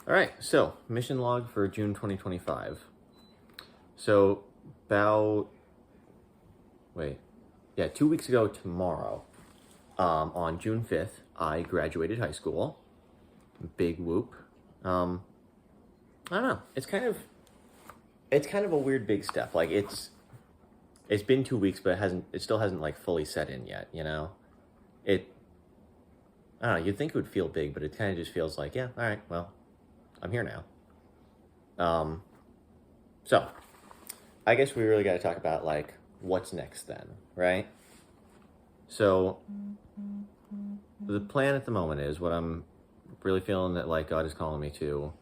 All right, so mission log for June 2025. So about, wait, yeah, 2 weeks ago tomorrow, on June 5th, I graduated high school. Big whoop. I don't know. It's kind of a weird big step. Like it's been 2 weeks, but it still hasn't like fully set in yet. It I don't know. You'd think it would feel big, but it kind of just feels like, yeah, all right, well, I'm here now. So I guess we really got to talk about like what's next then, right? So the plan at the moment is what I'm really feeling that like God is calling me to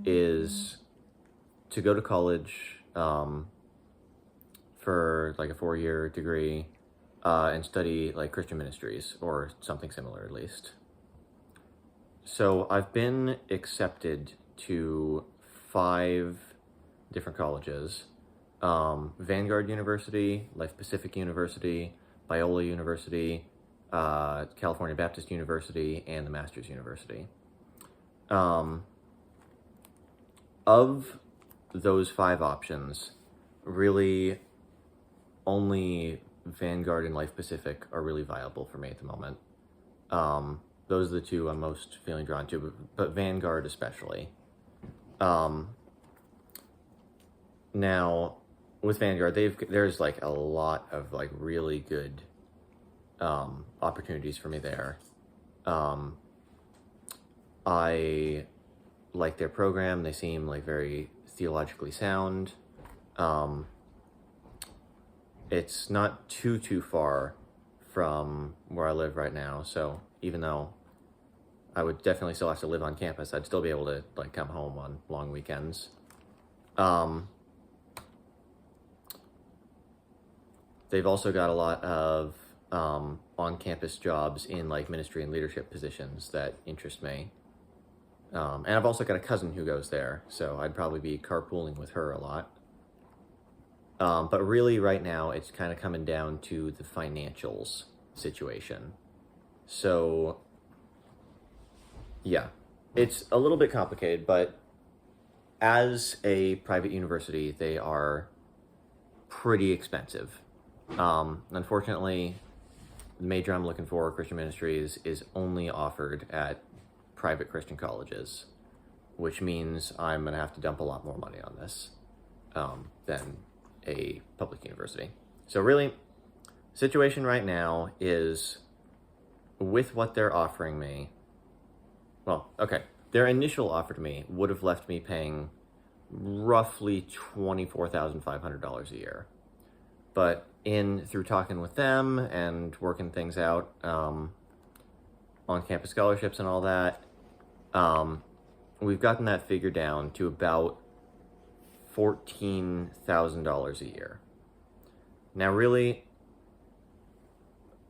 is to go to college for like a 4-year degree and study like Christian ministries or something similar at least. So I've been accepted to 5 different colleges: Vanguard University, Life Pacific University, Biola University, California Baptist University, and the Masters University. Of those 5 options, really only Vanguard and Life Pacific are really viable for me at the moment. Those are the 2 I'm most feeling drawn to, but Vanguard especially. Now, with Vanguard, there's like a lot of like really good opportunities for me there. I like their program. They seem like very theologically sound. It's not too far from where I live right now, so even though I would definitely still have to live on campus, I'd still be able to like come home on long weekends. They've also got a lot of on-campus jobs in like ministry and leadership positions that interest me. And I've also got a cousin who goes there, so I'd probably be carpooling with her a lot. But really right now it's kind of coming down to the financials situation. So yeah, it's a little bit complicated, but as a private university, they are pretty expensive. Unfortunately, the major I'm looking for, Christian Ministries, is only offered at private Christian colleges, which means I'm going to have to dump a lot more money on this than a public university. So really, situation right now is with what they're offering me. Well, okay, their initial offer to me would have left me paying roughly $24,500 a year. But through talking with them and working things out on campus scholarships and all that, we've gotten that figure down to about $14,000 a year. Now, really,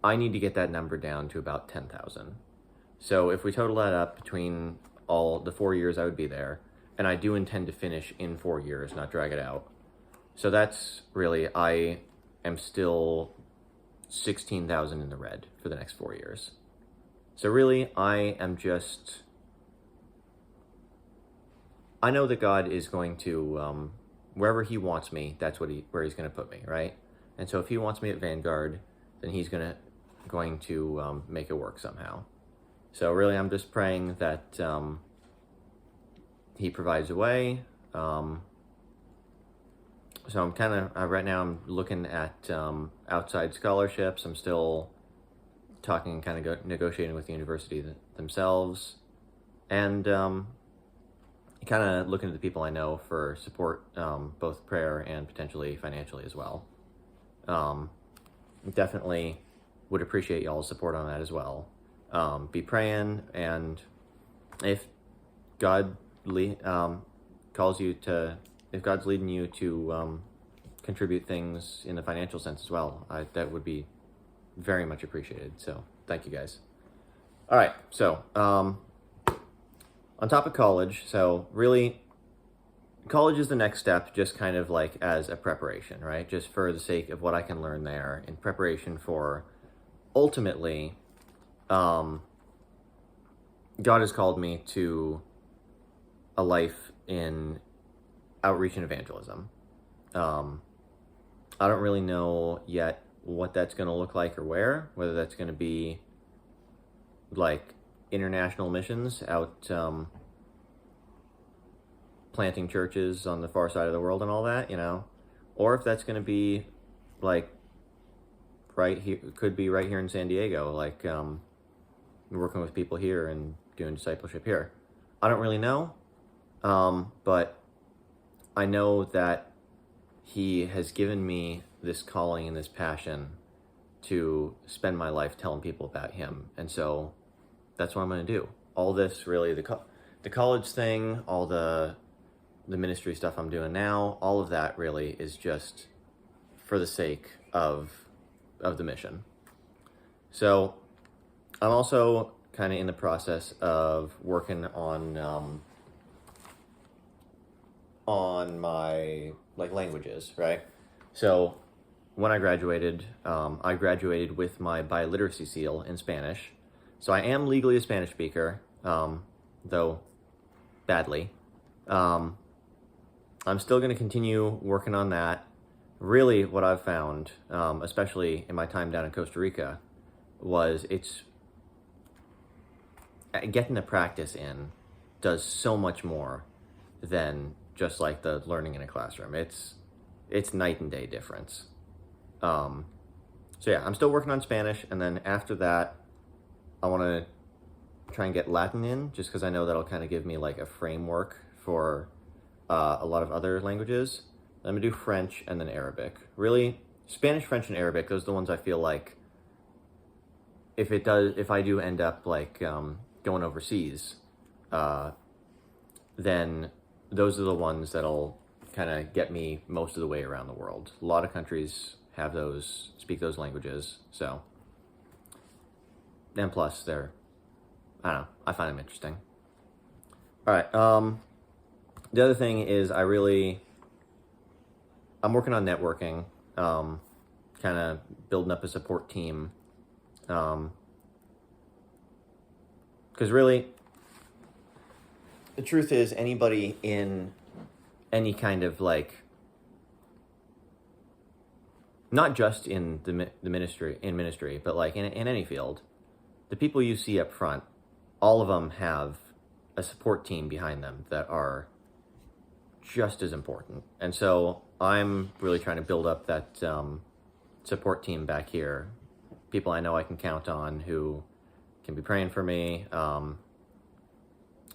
I need to get that number down to about 10,000. So if we total that up between all the 4 years I would be there, and I do intend to finish in 4 years, not drag it out. So that's really, I am still 16,000 in the red for the next 4 years. So really, I know that God is going to, wherever he wants me, that's where he's going to put me, right? And so if he wants me at Vanguard, then he's going to make it work somehow. So really, I'm just praying that he provides a way. So I'm kind of, right now I'm looking at outside scholarships. I'm still talking, kind of negotiating with the university themselves. And kind of looking at the people I know for support, both prayer and potentially financially as well. Definitely would appreciate y'all's support on that as well. Be praying, and if God calls you to, if God's leading you to contribute things in the financial sense as well, that would be very much appreciated. So thank you guys. All right, so on top of college, so really college is the next step, just kind of like as a preparation, right? Just for the sake of what I can learn there in preparation for ultimately, God has called me to a life in outreach and evangelism. I don't really know yet what that's going to look like or whether that's going to be like international missions out planting churches on the far side of the world and all that, or if that's going to be like right here, could be right here in San Diego, like working with people here and doing discipleship here. I don't really know, but I know that he has given me this calling and this passion to spend my life telling people about him, and so that's what I'm going to do. All this, really, the college thing, all the ministry stuff I'm doing now, all of that really is just for the sake of the mission. So I'm also kind of in the process of working on my like languages, right? So when I graduated with my biliteracy seal in Spanish. So I am legally a Spanish speaker, though badly. I'm still going to continue working on that. Really, what I've found, especially in my time down in Costa Rica, was it's getting the practice in does so much more than just like the learning in a classroom. It's night and day difference. So yeah, I'm still working on Spanish, and then after that, I want to try and get Latin in, just because I know that'll kind of give me like a framework for a lot of other languages. I'm gonna do French and then Arabic. Really, Spanish, French, and Arabic, those are the ones I feel like if I do end up like going overseas, then those are the ones that'll kind of get me most of the way around the world. A lot of countries have speak those languages, so. And plus, I don't know, I find them interesting. All right, the other thing is I'm working on networking, kind of building up a support team, because really, the truth is anybody in any kind of like, not just in the ministry, but like in any field, the people you see up front, all of them have a support team behind them that are just as important. And so I'm really trying to build up that support team back here. People I know I can count on who can be praying for me,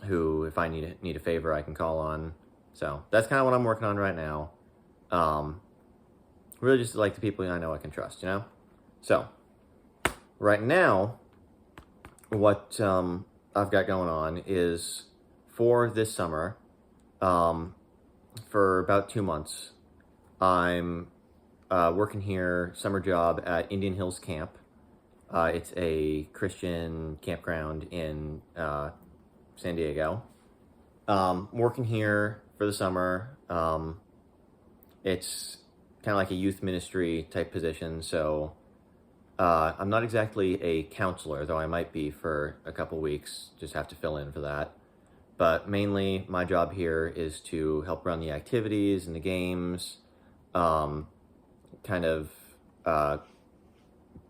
who, if I need a favor, I can call on. So that's kind of what I'm working on right now. Really just like the people I know I can trust, So right now, what I've got going on is for this summer, for about 2 months, I'm working here, summer job at Indian Hills Camp. It's a Christian campground in San Diego. Working here for the summer. It's kind of like a youth ministry type position, so I'm not exactly a counselor, though I might be for a couple weeks, just have to fill in for that. But mainly my job here is to help run the activities and the games, kind of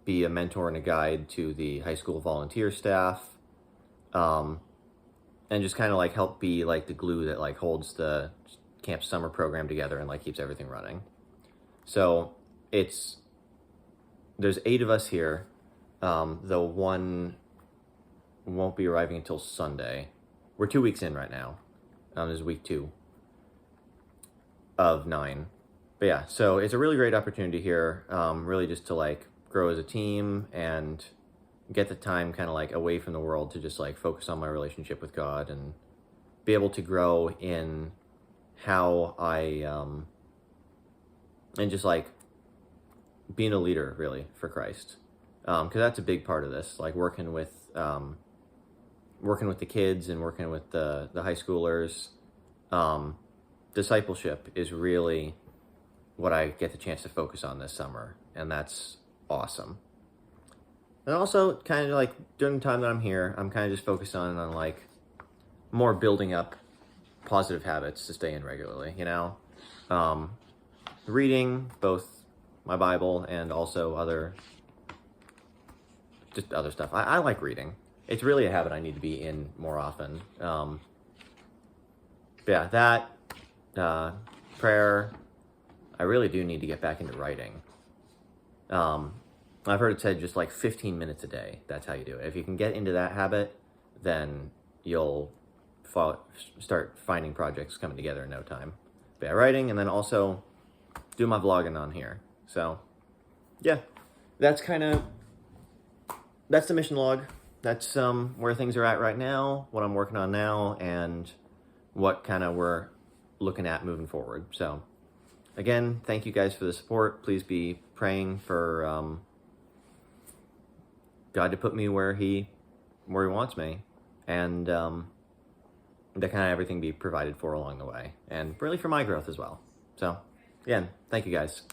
be a mentor and a guide to the high school volunteer staff, and just kind of like help be like the glue that like holds the camp summer program together and like keeps everything running. So there's 8 of us here, though one won't be arriving until Sunday. We're 2 weeks in right now. This is week 2 of 9. But yeah, so it's a really great opportunity here, really just to like grow as a team and get the time kind of like away from the world to just like focus on my relationship with God and be able to grow in how I, and just like being a leader really for Christ. Cause that's a big part of this, like working with the kids and working with the high schoolers. Discipleship is really what I get the chance to focus on this summer, and that's awesome. And also kind of like during the time that I'm here, I'm kind of just focused on like more building up positive habits to stay in regularly, you know? Reading both my Bible and also just other stuff. I like reading. It's really a habit I need to be in more often. Yeah, that, prayer, I really do need to get back into writing. I've heard it said just like 15 minutes a day. That's how you do it. If you can get into that habit, then you'll start finding projects coming together in no time. But yeah, writing, and then also do my vlogging on here. So yeah, that's the mission log. That's where things are at right now, what I'm working on now, and what kind of we're looking at moving forward. So again, thank you guys for the support. Please be praying for God to put me where he wants me, and that kind of everything be provided for along the way, and really for my growth as well. So again, thank you guys.